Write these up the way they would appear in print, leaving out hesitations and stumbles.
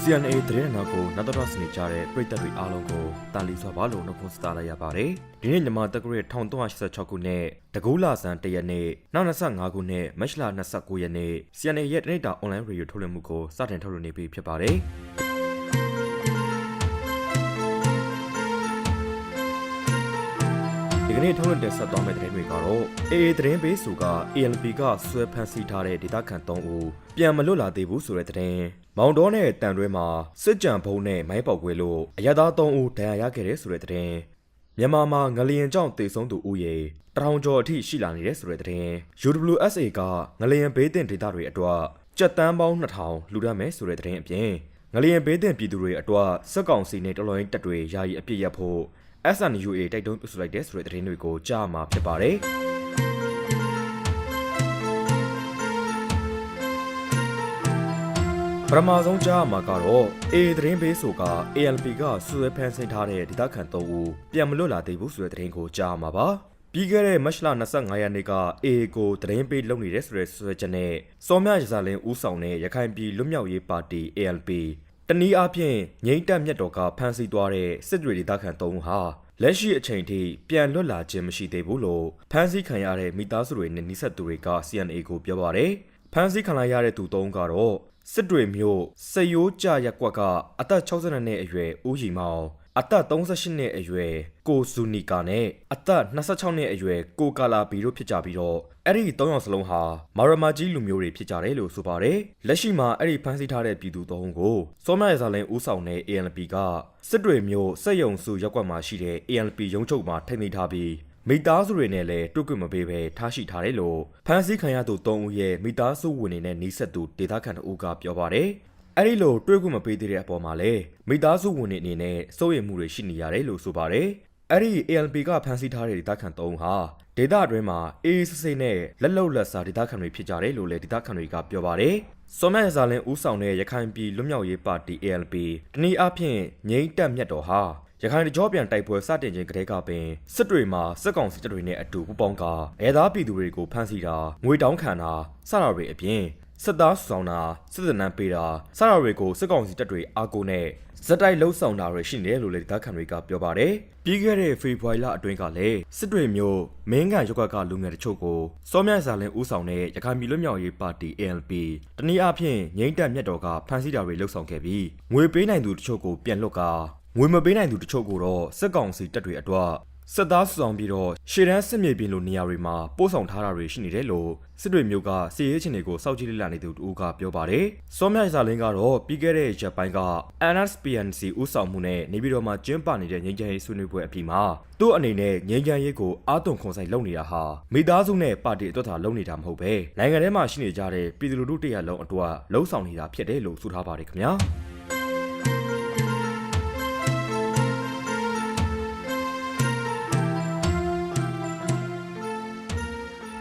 CNA သတင်းနောက်ကိုနောက်တော့စနေကြတဲ့ပြည်သက်တွေအားလုံးကိုတာလီစွာပါလို့နှုတ်ခွန်းဆက်လိုက်ရပါတယ်။ဒီနေ့ညမှာတက္ကရာ1386ခုနှစ်တကူးလာဆန်1ရက်နေ့နောက်25ခုနှစ်မတ်လ29ရက်နေ့ CNA ရဲ့တနေ့တာ online radio ထုတ်လွှင့်မှုကိုစတင်ထုတ်လွှင့်နေပြီဖြစ်ပါတယ်။ဒီကနေ့ထုတ်လွှင့်တင်ဆက်သွားမယ့်သတင်းတွေကတော့ AA သတင်းပေးစုက ALP ကဆွဲဖမ်းဆီးထားတဲ့ဒေသခံ3ဦးပြန်မလွတ်လာသေးဘူးဆိုတဲ့သတင်းမောင်တော်နဲ့တန်တွဲမှာစစ်ကြံဘုံနဲ့မိုင်းပေါက်ကွဲလို့အရသား3ဦးဒဏ်ရာရခဲ့တဲ့ဆိုတဲ့သတင်းမြန်မာမှာငလျင်ကြောင့်တေဆုံးသူဦးရေ1000ကျော်အထိရှိလာနေတဲ့ဆိုတဲ့သတင်း UWSA ကငလျင်ဘေးသင့်ဒေသတွေအတွက်ကြက်တန်းပေါင်း2000လူဒတ်မယ်ဆိုတဲ့သတင်းအပြင်ငလျင်ဘေးသင့်ပြည်သူတွေအတွက်စက်ကောင်စီနဲ့တော်လှန်ရေးတပ်တွေယာယီအပြစ်ရဖို့ SNUA တိုက်တွန်းပြုစုလိုက်တဲ့ဆိုတဲ့သတင်းတွေကိုကြားမှာဖြစ်ပါတယ်။ပထမဆုံးကြားမှာကတော့ AA သတင်းပေးဆိုက ALP ကဆွဲဖမ်းဆီးထားတဲ့ဒေသခံ3ဦးပြန်မလွတ်လာသေးဘူးဆိုတဲ့သတင်းကိုကြားမှာပါ။ပြီးခဲ့တဲ့မတ်လ25ရက်နေ့က AA ကိုသတင်းပေးလုပ်နေတဲ့ဆိုတဲ့ဆွဲချက်နဲ့စောမြရစာလင်းဦးဆောင်တဲ့ရခိုင်ပြည်လွတ်မြောက်ရေးပါတီ ALP တနည်းအားဖြင့်ငိမ့်တက်မြတ်တော်ကဖမ်းဆီးသွားတဲ့စစ်တွေဒေသခံ3ဦးဟာလက်ရှိအချိန်ထိပြန်လွတ်လာခြင်းမရှိသေးဘူးလို့ဖမ်းဆီးခံရတဲ့မိသားစုတွေနဲ့နှိစက်သူတွေက CNA ကိုပြောပါတယ်။ဖမ်းဆီးခံလိုက်ရတဲ့သူ3ဦးကတော့စစ်တွေမြို့စရိုးကြရက်ကွက်ကအသက်62နှစ်အရွယ်ဦးရီမောင်အသက်38နှစ်အရွယ်ကိုဇူနီကာနဲ့အသက်26နှစ်အရွယ်ကိုကာလာဘီတို့ဖြစ်ကြပြီးတော့အဲ့ဒီ3ယောက်စလုံးဟာမာရမာကြီးလူမျိုးတွေဖြစ်ကြတယ်လို့ဆိုပါတယ်လက်ရှိမှာအဲ့ဒီဖမ်းဆီးထားတဲ့ပြည်သူ3ဦးကိုစောမြရစာလင်းဦးဆောင်တဲ့ ALP ကစစ်တွေမြို့စက်ယုံစုရက်ကွက်မှာရှိတဲ့ ALP ရုံးချုပ်မှာထိန်းသိမ်းထားပြီးမိသားစုတွေနဲ့လည်းတွေ့ခွင့်မပေးဘဲထားရှိထားတယ်လို့ဖမ်းဆီးခံရသူ3ဦးရဲ့မိသားစုဝင်တွေနဲ့နှိစက်သူဒေသခံ2ဦးကပြောပါတယ်။အဲဒီလိုတွေ့ခွင့်မပေးသေးတဲ့အပေါ်မှာလည်းမိသားစုဝင်တွေအနေနဲ့စိုးရိမ်မှုတွေရှိနေရတယ်လို့ဆိုပါတယ်။အဲဒီ ALP ကဖမ်းဆီးထားတဲ့ဒေသခံ3ဦးဟာဒေသအတွင်းမှာအေးစစ်စစ်နဲ့လက်လုံလက်စားဒေသခံတွေဖြစ်ကြတယ်လို့လည်းဒေသခံတွေကပြောပါတယ်။စောမြရစာလင်းဦးဆောင်တဲ့ရခိုင်ပြည်လွတ်မြောက်ရေးပါတီ ALP တနည်းအားဖြင့်ငိမ့်တက်မြတ်တော်ဟာရခိုင်တကြောပြန်တိုက်ပွဲစတင်ခြင်းကတည်းကပင်စစ်တွေမှာစစ်ကောင်စီတပ်တွေနဲ့အတူပူးပေါင်းကအရဲသားပြည်သူတွေကိုဖမ်းဆီးတာငွေတောင်းခံတာစတာတွေအပြင်စစ်သားစုဆောင်တာစစ်စနန်းပေးတာစတာတွေကိုစစ်ကောင်စီတပ်တွေအားကိုးနဲ့ဇက်တိုက်လှုပ်ဆောင်တာတွေရှိနေတယ်လို့လည်းဒေသခံတွေကပြောပါတယ်။ပြီးခဲ့တဲ့ဖေဖော်ဝါရီလအတွင်းကလည်းစစ်တွေမျိုးမင်းကန်ရုပ်ကလူငယ်တချို့ကိုစောမြစာလင်းဦးဆောင်တဲ့ရခိုင်ပြည်လွတ်မြောက်ရေးပါတီ ALP တနည်းအားဖြင့်ငိမ့်တက်မြတ်တော်ကဖမ်းဆီးတာတွေလှုပ်ဆောင်ခဲ့ပြီးငွေပေးနိုင်သူတချို့ကိုပြန်လွှတ်ကာငွေမပေးနိုင်သူတချို့ကိုတော့စစ်ကောင်စီတပ်တွေအတွက်စစ်သားစုဆောင်ပြီးတော့ရှေ့တန်းစစ်မြေပြင်လိုနေရာတွေမှာပို့ဆောင်ထားတာတွေရှိနေတယ်လို့စစ်တွေမျိုးကစီရေးချင်းတွေကိုစောင့်ကြည့်လေ့လာနေသူတို့ကပြောပါတယ်။စောမြစာလင်းကတော့ပြီးခဲ့တဲ့ရက်ပိုင်းက NSPNC ဦးဆောင်မှုနဲ့နေပြည်တော်မှာကျင်းပနေတဲ့ငြိမ်းချမ်းရေးဆွေးနွေးပွဲအပြီးမှာသူ့အနေနဲ့ငြိမ်းချမ်းရေးကိုအားသွန်ခွန်ဆိုင်လုပ်နေတာဟာမိသားစုနဲ့ပါတီအတွက်သာလုပ်နေတာမဟုတ်ပဲနိုင်ငံထဲမှာရှိနေကြတဲ့ပြည်သူလူထုတရက်လုံးအတွက်လှုံ့ဆော်နေတာဖြစ်တယ်လို့ဆိုထားပါတယ်ခင်ဗျာ။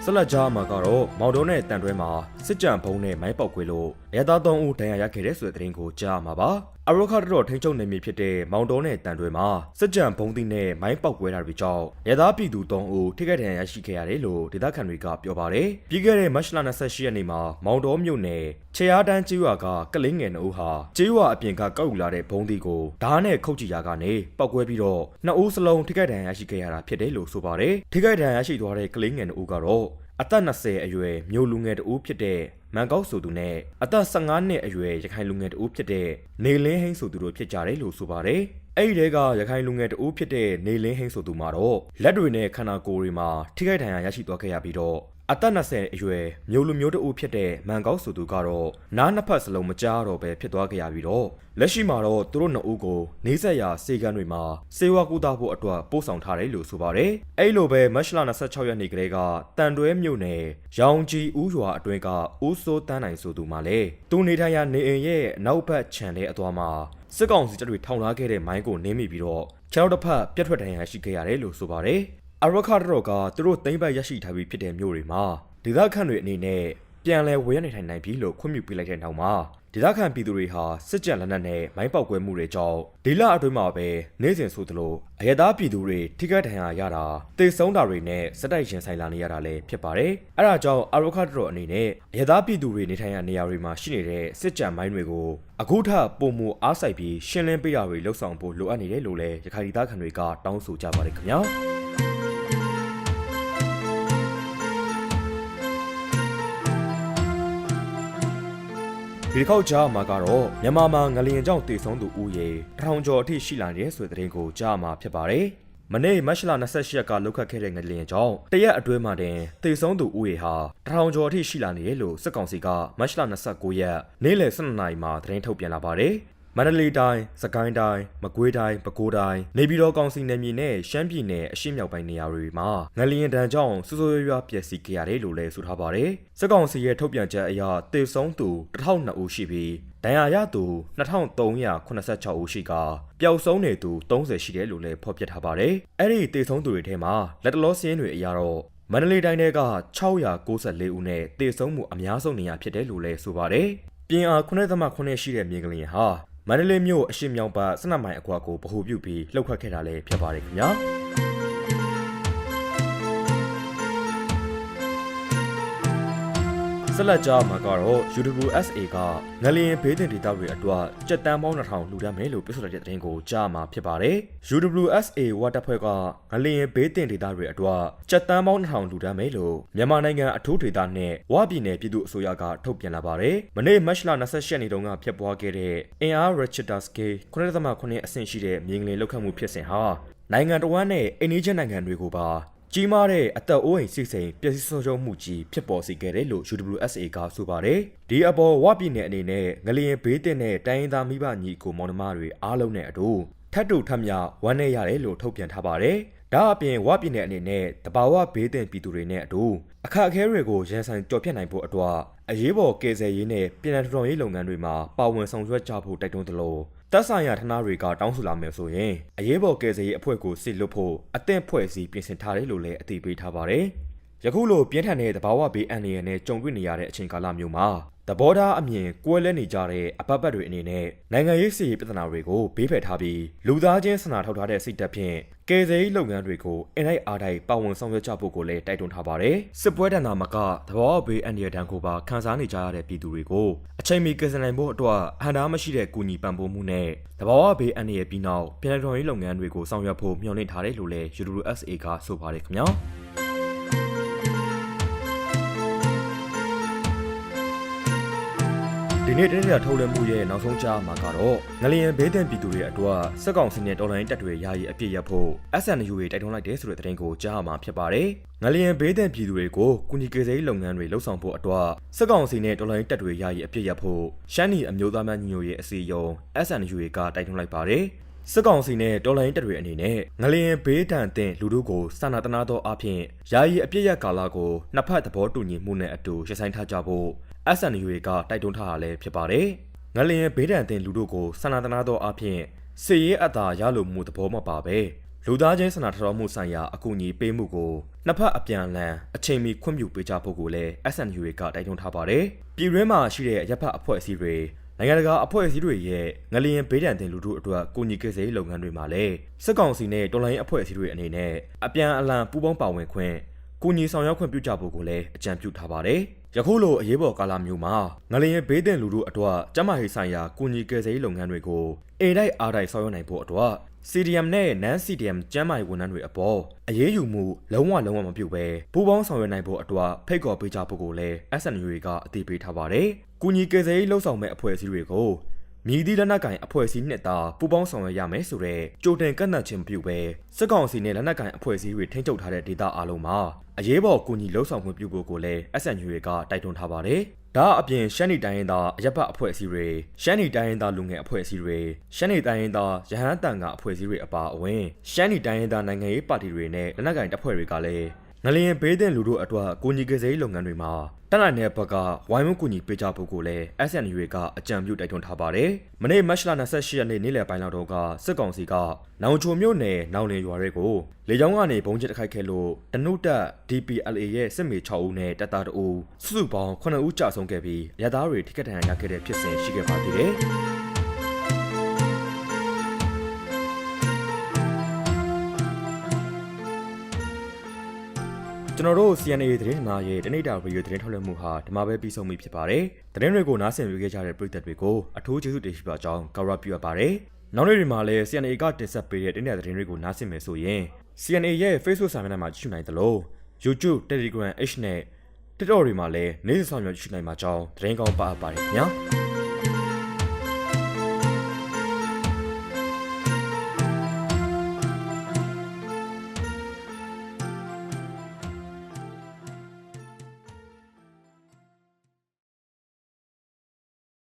ဆလကြားမှာကတော့မောင်တော်နဲ့တန်တွဲမှာစစ်ကြံဘုံနဲ့မိုင်းပေါက်ကွဲလို့ရဲသား3ဦးဒဏ်ရာရခဲ့တဲ့ဆိုတဲ့သတင်းကိုကြားမှာပါအရောခါတော်ထိန်းချုပ်နေပြီဖြစ်တဲ့မောင်တော်နဲ့တန်တွဲမှာစစ်ကြံဘုံသီးနဲ့မိုင်းပေါက်ကွဲတာတွေကြောင့်ရဲသားပြည်သူ3ဦးထိခိုက်ဒဏ်ရာရရှိခဲ့ရတယ်လို့ဒေသခံတွေကပြောပါတယ်ပြီးခဲ့တဲ့မတ်လ28ရက်နေ့မှာမောင်တော်မြို့နယ်ချေအားတန်းကျေးရွာကကလင်းငယ်2ဦးဟာကျေးရွာအပြင်ကကောက်ယူလာတဲ့ဘုံသီးကိုဓာတ်နဲ့ခုတ်ကြည့်ရာကနေပေါက်ကွဲပြီးတော့2ဦးစလုံးထိခိုက်ဒဏ်ရာရရှိခဲ့ရတာဖြစ်တယ်လို့ဆိုပါတယ်ထိခိုက်ဒဏ်ရာရရှိသွားတဲ့ကလင်းငယ်2ဦးကတော့အသက်20အရွယ်မျိုးလူငယ်တဦးဖြစ်တဲ့မန်ကောက်ဆိုသူနဲ့အသက်15နှစ်အရွယ်ရခိုင်လူငယ်တဦးဖြစ်တဲ့နေလင်းဟင်းဆိုသူတို့ဖြစ်ကြတယ်လို့ဆိုပါတယ်။အဲ့ဒီတဲကရခိုင်လူငယ်တဦးဖြစ်တဲ့နေလင်းဟင်းဆိုသူမှာတော့လက်တွေနဲ့ခန္ဓာကိုယ်တွေမှာထိခိုက်ဒဏ်ရာရရှိသွားခဲ့ရပြီးတော့အသက်20အရွယ်မျိုးလူမျိုးတဦးဖြစ်တဲ့မန်ကောက်ဆိုသူကတော့နားနှစ်ဖက်စလုံးမကြားတော့ပဲဖြစ်သွားခဲ့ရပြီးတော့လက်ရှိမှာတော့သူတို့နှစ်ဦးကိုနေဆက်ရာစေကန်းတွေမှာစေဝါကူတာဖို့အတွက်ပို့ဆောင်ထားတယ်လို့ဆိုပါတယ်။အဲ့လိုပဲမတ်လ26ရက်နေ့ကလေးကတန်တွဲမြို့နယ်ရောင်ကြီးဦးရွာအတွင်းကဦးစိုးတန်းနိုင်ဆိုသူမှလည်းသူနေထိုင်ရာနေအိမ်ရဲ့နောက်ဘက်ခြံထဲအသွားမှာစစ်ကောင်စီတပ်တွေထောင်ထားခဲ့တဲ့မိုင်းကိုနင်းမိပြီးတော့ခြေထောက်တစ်ဖက်ပြတ်ထွက်ဒဏ်ရာရှိခဲ့ရတယ်လို့ဆိုပါတယ်။အရခါတော်ကသူတို့သိမ့်ပတ်ရရှိထားပြီးဖြစ်တဲ့မြို့တွေမှာဒေသခံတွေအနေနဲ့ ပြန်လည်ဝယ်ရနေထိုင်နိုင်ပြီလို့ခွင့်ပြုပေးလိုက်တဲ့နောက်မှာဒေသခံပြည်သူတွေဟာစစ်ကြံလက်နက်နဲ့မိုင်းပေါက်ကွဲမှုတွေကြောင့်ဒီလအတွင်းမှာပဲနေ့စဉ်ဆိုသလိုအရသာပြည်သူတွေထိခိုက်ဒဏ်ရာရတာတေဆုံးတာတွေနဲ့စက်တိုက်ရင်ဆိုင်လာနေရတာလည်းဖြစ်ပါတယ်။အဲဒါကြောင့်အာရိုခတ်တော်အနေနဲ့အရသာပြည်သူတွေနေထိုင်ရာနေရာတွေမှာရှိနေတဲ့စစ်ကြံမိုင်းတွေကိုအခုထပ်ပုံမှုအားစိုက်ပြီးရှင်းလင်းပေးတာတွေလှုပ်ဆောင်ဖို့လိုအပ်နေတယ်လို့လည်းရခိုင်ဒေသခံတွေကတောင်းဆိုကြပါတယ်ခင်ဗျာ။ဒီတစ်ခေါက်ကြားမှာကတော့မြန်မာမှာငလျင်ကြောင့်တည်ဆုံးသူဦးရေ1000ကျော်အထိရှိလာတဲ့ဆိုတဲ့သတင်းကိုကြားမှာဖြစ်ပါတယ်။မနေ့မတ်လ28ရက်ကလှုပ်ခတ်ခဲ့တဲ့ငလျင်ကြောင့်တရက်အတွင်းမှာတင်တည်ဆုံးသူဦးရေဟာ1000ကျော်အထိရှိလာနေတယ်လို့စစ်ကောင်စီကမတ်လ29ရက်နေ့လယ်12နာရီမှာသတင်းထုတ်ပြန်လာပါတယ်။မန္တလေးတိုင်း၊စကိုင်းတိုင်း၊မကွေးတိုင်း၊ပဲခူးတိုင်း၊နေပြည်တော်ကောင်စီနယ်မြေနဲ့ရှမ်းပြည်နယ်အရှေ့မြောက်ပိုင်းနေရာတွေမှာငလျင်တန်းကြောင့်စိုးစိုးရွားရွားပျက်စီးခဲ့ရတယ်လို့လည်းဆိုထားပါတယ်။စစ်ကောင်စီရဲ့ထုတ်ပြန်ချက်အရတေဆုံးသူ1002ဦးရှိပြီးဒဏ်ရာရသူ2386ဦးရှိကပျောက်ဆုံးနေသူ30ရှိတယ်လို့လည်းဖော်ပြထားပါတယ်။အဲ့ဒီတေဆုံးသူတွေထဲမှာလက်တလောစင်းတွေအရတော့မန္တလေးတိုင်းက694ဦးနဲ့တေဆုံးမှုအများဆုံးနေရာဖြစ်တယ်လို့လည်းဆိုပါတယ်။ပြင်အား9.9ရှိတဲ့မြေကလျင်ဟာမန္တလေးမြို့အရှေ့မြောက်ဘက်12မိုင်အကွာကိုဗဟိုပြုပြီးလှုပ်ခတ်ခဲ့တာလည်းဖြစ်ပါတယ်ခင်ဗျာဆက်လက်ကြားမှာကတော့ UWSA ကငလျင်ဘေးဒဏ်ဒေသတွေအတွက်ကြက်တန်းပေါင်း2000လှူဒါန်းမယ်လို့ပြောဆိုတဲ့သတင်းကိုကြားမှာဖြစ်ပါတယ်။ UWSA ဝါတပ်ဖွဲ့ကငလျင်ဘေးဒဏ်ဒေသတွေအတွက်ကြက်တန်းပေါင်း2000လှူဒါန်းမယ်လို့မြန်မာနိုင်ငံအထူးဒေသနဲ့ဝပြည်နယ်ပြည်သူ့အစိုးရကထုတ်ပြန်လာပါတယ်။မနေ့မတ်လ28ရက်နေ့တုန်းကဖြစ်ပွားခဲ့တဲ့အင်အား Richter Scale 9.9အဆင့်ရှိတဲ့မြေငလျင်လှုပ်ခတ်မှုဖြစ်စဉ်ဟာနိုင်ငံတော်ဝန်နဲ့အိန္ဒိယနိုင်ငံတွေကိုပါကြီးမားတဲ့အသက်အိုးအိမ်စိတ်စိမ်ပျက်စီးဆုံးရှုံးမှုကြီးဖြစ်ပေါ်စေခဲ့တယ်လို့ UWSA ကဆိုပါတယ်။ဒီအပေါ်ဝပြည်နယ်အနေနဲ့ငလျင်ဘေးတင်တဲ့တိုင်းရင်းသားမိဘညီကိုမောင်နှမတွေအားလုံးနဲ့အတူထပ်တူထပ်မြဝမ်းနည်းရတယ်လို့ထုတ်ပြန်ထားပါတယ်။ဒါအပြင်ဝပြည်နယ်အနေနဲ့တဘာဝဘေးတင်ပြည်သူတွေနဲ့အတူအခက်အခဲတွေကိုရန်ဆိုင်ကြော်ဖြတ်နိုင်ဖို့အတွက်အရေးပေါ်ကယ်ဆယ်ရေးနဲ့ပြည်내ထူထောင်ရေးလုပ်ငန်းတွေမှာပါဝင်ဆောင်ရွက်ကြဖို့တိုက်တွန်းသလိုသက်ဆိုင်ရာဌာနတွေကတောင်းဆိုလာမယ်ဆိုရင်အရေးပေါ်ကယ်ဆယ်ရေးအဖွဲ့ကိုစစ်လွတ်ဖို့အသင့်ဖွဲ့စည်းပြင်ဆင်ထားတယ်လို့လည်းအသိပေးထားပါတယ်။ယခုလိုပြင်းထန်တဲ့သဘာဝဘေးအန္တရာယ်နဲ့ကြုံတွေ့နေရတဲ့အချိန်ကာလမျိုးမှာသဘောထားအမြင်ကွဲလွဲနေကြတဲ့အပတ်ပတ်တွေအနေနဲ့နိုင်ငံရေးစီရေးပြဿနာတွေကိုဘေးဖယ်ထားပြီးလူသားချင်းစာနာထောက်ထားတဲ့စိတ်ဓာတ်ဖြင့်ကယ်ဆယ်ရေးလုပ်ငန်းတွေကိုအင်လိုက်အားတိုင်းပါဝင်ဆောင်ရွက်ကြဖို့ကိုလည်းတိုက်တွန်းထားပါတယ်။စစ်ပွဲတန်တာမကသဘာဝဘေးအန္တရာယ်တန်းကိုပါခံစားနေကြရတဲ့ပြည်သူတွေကိုအချိန်မီကယ်ဆယ်နိုင်ဖို့အတွက်အဟန့်အတားမရှိတဲ့ကူညီပံ့ပိုးမှုနဲ့သဘာဝဘေးအန္တရာယ်ပြီးနောက်ပြည်내ထူထောင်ရေးလုပ်ငန်းတွေကိုဆောင်ရွက်ဖို့မျှော်လင့်ထားတယ်လို့လည်း UWSA ကဆိုပါတယ်ခင်ဗျာ။ဒီနေ့တနေ့တာထုတ်လွှင့်မှုရဲ့နောက်ဆုံးကြားမှာကတော့ငလျင်ဘေးဒဏ်ပြည်သူတွေအတွက်စက်ကောင်စီနဲ့တော်လိုင်းတပ်တွေယာယီအပြစ်ရဖို့ SNU တွေတိုက်တွန်းလိုက်တဲ့ဆိုတဲ့သတင်းကိုကြားမှာဖြစ်ပါတယ်။ငလျင်ဘေးဒဏ်ပြည်သူတွေကိုကုညီကယ်ဆယ်ရေးလုပ်ငန်းတွေလှုပ်ဆောင်ဖို့အတွက်စက်ကောင်စီနဲ့တော်လိုင်းတပ်တွေယာယီအပြစ်ရဖို့ရှမ်းနီအမျိုးသားများညီညွတ်ရေးအစည်းအရုံး SNU ကတိုက်တွန်းလိုက်ပါတယ်။စစ်ကောင်စီနဲ့တော်လိုင်းတပ်တွေအနေနဲ့ငလျင်ဘေးဒဏ်တင်လူတို့ကိုစာနာတနာသောအဖြစ်ယာယီအပြစ်ရကာလကိုနှစ်ဖက်သဘောတူညီမှုနဲ့အတူရပ်ဆိုင်းထားကြဖို့SNU ကတိုက်တွန်းထားတာလည်းဖြစ်ပါတယ်။ငလျင်ဘေးဒဏ်တင်လူတို့ကိုစာနာတနာသောအဖြစ်စစ်ရေးအသာရလိုမှုသဘောမပါပဲလူသားချင်းစာနာထောက်ထားမှုဆိုင်ရာအကူအညီပေးမှုကိုနှစ်ဖက်အပြန်အလှန်အချိန်မီခွင့်ပြုပေးကြဖို့ကိုလည်း SNU ကတိုက်တွန်းထားပါတယ်။ပြည်တွင်းမှာရှိတဲ့အရပ်ဖက်အဖွဲ့အစည်းတွေနိုင်ငံတကာအဖွဲ့အစည်းတွေရဲ့ငလျင်ဘေးဒဏ်တင်လူတို့အတွက်ကူညီကယ်ဆယ်ရေးလုပ်ငန်းတွေမှာလည်းစစ်ကောင်စီနဲ့တော်လှန်ရေးအဖွဲ့အစည်းတွေအနေနဲ့အပြန်အလှန်ပူးပေါင်းပါဝင်ခွင့်ကူညီဆောင်ရွက်ခွင့်ပြုကြဖို့ကိုလည်းအကြံပြုထားပါတယ်။ယခုလိုအရေးပေါ်ကာလမျိုးမှာငလျင်ဘေးဒဏ်လူတို့အတွက်ကျန်းမာရေးဆိုင်ရာကူညီကယ်ဆယ်ရေးလုပ်ငန်းတွေကိုအိမ်တိုက်အားတိုက်ဆောင်ရွက်နိုင်ဖို့အတွက် CDM နဲ့ Non-CDM ကျန်းမာရေးဝန်ထမ်းတွေအပေါ်အရေးယူမှုလုံးဝမပြုဘဲပူးပေါင်းဆောင်ရွက်နိုင်ဖို့အတွက်ဖိတ်ခေါ်ပေးကြဖို့ကိုလည်း SNU ကအသိပေးထားပါတယ်။ကူညီကယ်ဆယ်ရေးလှုပ်ဆောင်မဲ့အဖွဲ့အစည်းတွေကိုမြည်သည့်လက်နက်ကင်အဖွဲ့အစည်းနဲ့သာပူးပေါင်းဆောင်ရွက်ရမယ်ဆိုတဲ့ကြိုတင်ကန့်သတ်ခြင်းမပြုဘဲစစ်ကောင်စီနဲ့လက်နက်ကင်အဖွဲ့အစည်းတွေထိန်းချုပ်ထားတဲ့ဒေသအလုံးမှာအရေးပေါ်ကူညီလှုပ်ဆောင်မှုပြုဖို့ကိုလည်း SNU ကတိုက်တွန်းထားပါတယ်။ဒါအပြင်ရှမ်းနီတိုင်းရင်းသားအရပ်ဘက်အဖွဲ့အစည်းတွေရှမ်းနီတိုင်းရင်းသားလူငယ်အဖွဲ့အစည်းတွေရှမ်းနီတိုင်းရင်းသားရဟန်းတန်ကအဖွဲ့အစည်းတွေအပါအဝင်ရှမ်းနီတိုင်းရင်းသားနိုင်ငံရေးပါတီတွေနဲ့လက်နက်ကင်တပ်ဖွဲ့တွေကလည်း ငလျင်ဘေးသင့်လူတို့အတွက်ကိုညီကယ်ဆယ်ရေးလုပ်ငန်းတွေမှာတက်နိုင်တဲ့ဘက်ကဝိုင်းဝန်းကူညီပေးကြဖို့ကိုလည်း SNU ကအကြံပြုတိုက်တွန်းထားပါတယ်။မနေ့မတ်လ28ရက်နေ့နေ့လယ်ပိုင်းလောက်တော့ကစစ်ကောင်စီကနောင်ချိုမြို့နယ်နောင်လင်ရွာတွေကိုလေကြောင်းကနေဘုံကျစ်တိုက်ခိုက်ခဲ့လို့တနုတက် DPLA ရဲ့စစ်မေ6ဦးနဲ့တပ်သား2ဦးစုစုပေါင်း9ဦးကြာဆုံးခဲ့ပြီးရသားတွေထိခိုက်ဒဏ်ရာရခဲ့တဲ့ဖြစ်စဉ်ရှိခဲ့ပါသေးတယ်။ကျွန်တော်တို့ CNA သတင်းမှာရဲ့တနေ့တာဗီဒီယိုသတင်းထုတ်လွှင့်မှုဟာဒီမှာပဲပြီးဆုံးပြီဖြစ်ပါတယ်။သတင်းတွေကိုနားဆင်ပေးခဲ့ကြတဲ့ပရိသတ်တွေကိုအထူးကျေးဇူးတင်ရှိပါကြောင်းကောက်ရပြုအပ်ပါတယ်။နောက်နေ့တွေမှာလည်း CNA ကတင်ဆက်ပေးတဲ့တင်းတဲ့သတင်းတွေကိုနားဆင်မယ်ဆိုရင် CNA ရဲ့ Facebook စာမျက်နှာမှာကြည့်နိုင်သလို YouTube, Telegram, H နဲ့ TikTok တွေမှာလည်းနေ့စဉ်ဆောင်ရွက်ကြည့်နိုင်မှာကြောင်းသတင်းကောင်းပါအပ်ပါတယ်ခင်ဗျာ။